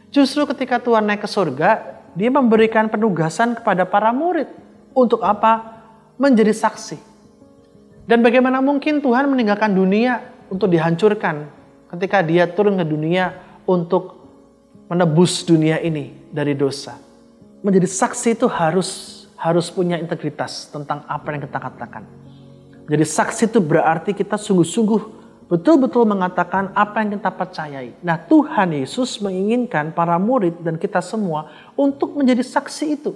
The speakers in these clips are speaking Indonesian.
Justru ketika Tuhan naik ke surga, dia memberikan penugasan kepada para murid. Untuk apa? Menjadi saksi. Dan bagaimana mungkin Tuhan meninggalkan dunia untuk dihancurkan ketika dia turun ke dunia untuk menebus dunia ini dari dosa. Menjadi saksi itu harus punya integritas tentang apa yang kita katakan. Jadi saksi itu berarti kita sungguh-sungguh betul-betul mengatakan apa yang kita percayai. Nah, Tuhan Yesus menginginkan para murid dan kita semua untuk menjadi saksi itu.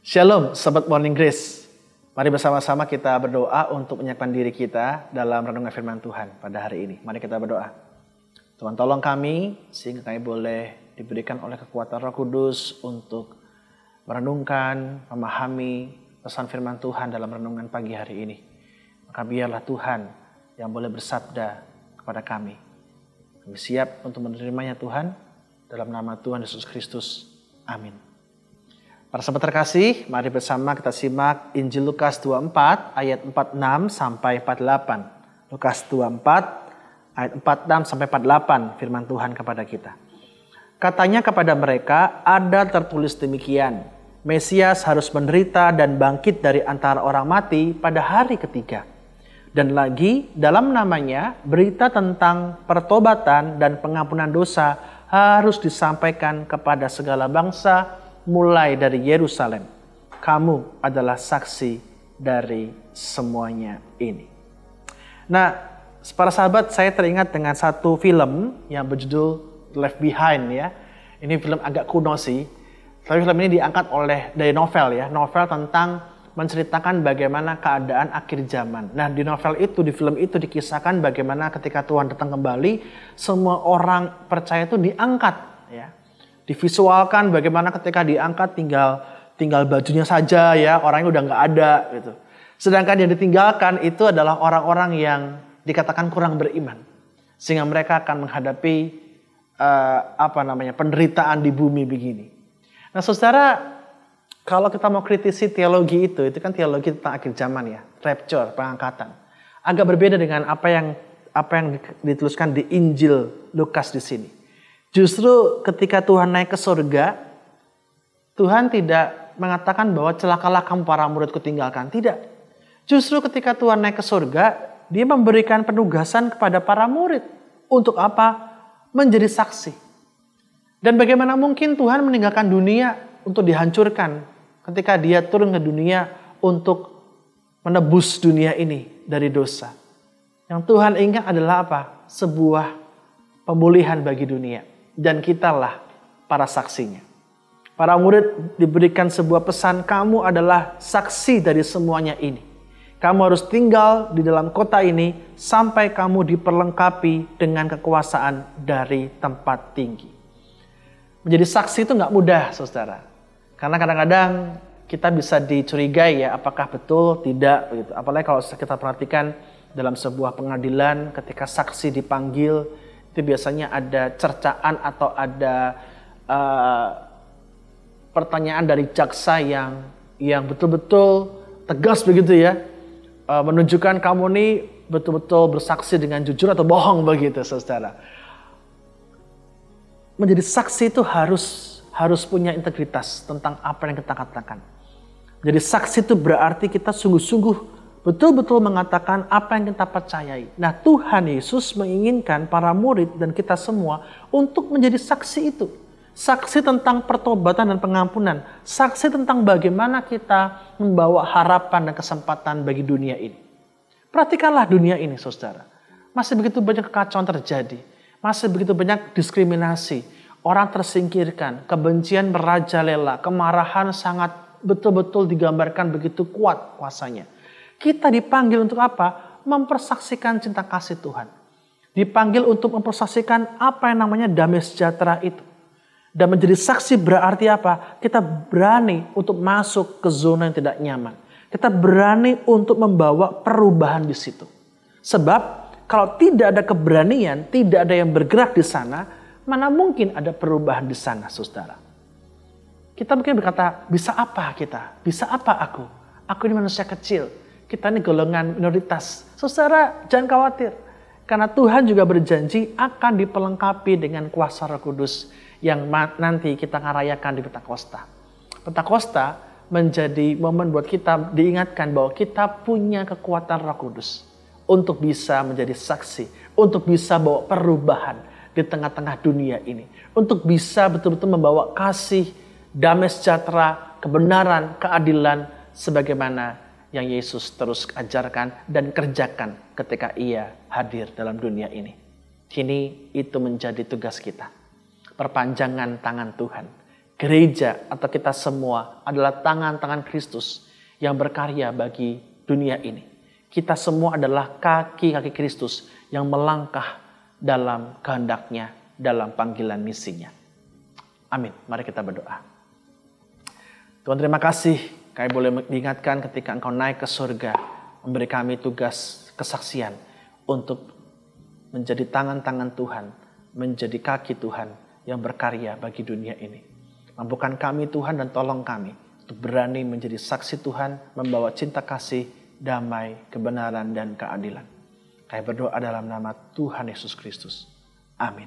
Shalom, Sobat Morning Grace. Mari bersama-sama kita berdoa untuk menyiapkan diri kita dalam renungan firman Tuhan pada hari ini. Mari kita berdoa. Tuhan tolong kami sehingga kami boleh diberikan oleh kekuatan Roh Kudus untuk merenungkan, memahami pesan firman Tuhan dalam renungan pagi hari ini. Maka biarlah Tuhan yang boleh bersabda kepada kami. Kami siap untuk menerimanya Tuhan, dalam nama Tuhan Yesus Kristus. Amin. Para sahabat terkasih, mari bersama kita simak Injil Lukas 24 ayat 46 sampai 48. Lukas 24 ayat 46 sampai 48 firman Tuhan kepada kita. Katanya kepada mereka, ada tertulis demikian, Mesias harus menderita dan bangkit dari antara orang mati pada hari ketiga. Dan lagi dalam namanya berita tentang pertobatan dan pengampunan dosa harus disampaikan kepada segala bangsa, mulai dari Yerusalem. Kamu adalah saksi dari semuanya ini. Nah, para sahabat, saya teringat dengan satu film yang berjudul Left Behind ya. Ini film agak kuno sih. Tapi film ini diangkat dari novel ya. Novel tentang menceritakan bagaimana keadaan akhir zaman. Nah, di novel itu, di film itu dikisahkan bagaimana ketika Tuhan datang kembali, semua orang percaya itu diangkat ya. Divisualkan bagaimana ketika diangkat tinggal bajunya saja ya, orangnya udah nggak ada gitu. Sedangkan yang ditinggalkan itu adalah orang-orang yang dikatakan kurang beriman, sehingga mereka akan menghadapi penderitaan di bumi begini. Nah, saudara, kalau kita mau kritisi teologi itu kan teologi tentang akhir zaman ya, rapture, pengangkatan. Agak berbeda dengan apa yang dituliskan di Injil Lukas di sini. Justru ketika Tuhan naik ke surga, Tuhan tidak mengatakan bahwa celakalah kamu para muridku tinggalkan. Tidak. Justru ketika Tuhan naik ke surga, dia memberikan penugasan kepada para murid. Untuk apa? Menjadi saksi. Dan bagaimana mungkin Tuhan meninggalkan dunia untuk dihancurkan ketika dia turun ke dunia untuk menebus dunia ini dari dosa. Yang Tuhan ingat adalah apa? Sebuah pemulihan bagi dunia. Dan kitalah para saksinya. Para murid diberikan sebuah pesan, kamu adalah saksi dari semuanya ini. Kamu harus tinggal di dalam kota ini sampai kamu diperlengkapi dengan kekuasaan dari tempat tinggi. Menjadi saksi itu nggak mudah, saudara. Karena kadang-kadang kita bisa dicurigai ya, apakah betul, tidak. Begitu. Apalagi kalau kita perhatikan dalam sebuah pengadilan ketika saksi dipanggil, itu biasanya ada cercaan atau ada pertanyaan dari jaksa yang betul-betul tegas begitu ya. Menunjukkan kamu nih betul-betul bersaksi dengan jujur atau bohong begitu, saudara. Menjadi saksi itu harus punya integritas tentang apa yang kita katakan. Jadi saksi itu berarti kita sungguh-sungguh betul-betul mengatakan apa yang kita percayai. Nah, Tuhan Yesus menginginkan para murid dan kita semua untuk menjadi saksi itu. Saksi tentang pertobatan dan pengampunan. Saksi tentang bagaimana kita membawa harapan dan kesempatan bagi dunia ini. Perhatikanlah dunia ini, saudara. Masih begitu banyak kekacauan terjadi. Masih begitu banyak diskriminasi. Orang tersingkirkan. Kebencian merajalela. Kemarahan sangat betul-betul digambarkan begitu kuat kuasanya. Kita dipanggil untuk apa? Mempersaksikan cinta kasih Tuhan. Dipanggil untuk mempersaksikan apa yang namanya damai sejahtera itu. Dan menjadi saksi berarti apa? Kita berani untuk masuk ke zona yang tidak nyaman. Kita berani untuk membawa perubahan di situ. Sebab kalau tidak ada keberanian, tidak ada yang bergerak di sana, mana mungkin ada perubahan di sana, saudara. Kita mungkin berkata, bisa apa kita? Bisa apa aku? Aku ini manusia kecil. Kita ini golongan minoritas. Saudara, jangan khawatir. Karena Tuhan juga berjanji akan diperlengkapi dengan kuasa Roh Kudus yang nanti kita akan rayakan di Pentakosta. Pentakosta menjadi momen buat kita diingatkan bahwa kita punya kekuatan Roh Kudus untuk bisa menjadi saksi, untuk bisa bawa perubahan di tengah-tengah dunia ini, untuk bisa betul-betul membawa kasih, damai sejahtera, kebenaran, keadilan sebagaimana yang Yesus terus ajarkan dan kerjakan ketika Ia hadir dalam dunia ini. Kini itu menjadi tugas kita. Perpanjangan tangan Tuhan. Gereja atau kita semua adalah tangan-tangan Kristus yang berkarya bagi dunia ini. Kita semua adalah kaki-kaki Kristus yang melangkah dalam kehendaknya, dalam panggilan misinya. Amin. Mari kita berdoa. Tuhan, terima kasih kami boleh diingatkan ketika Engkau naik ke surga, memberi kami tugas kesaksian untuk menjadi tangan-tangan Tuhan, menjadi kaki Tuhan yang berkarya bagi dunia ini. Mampukan kami Tuhan dan tolong kami untuk berani menjadi saksi Tuhan, membawa cinta kasih, damai, kebenaran, dan keadilan. Kami berdoa dalam nama Tuhan Yesus Kristus. Amin.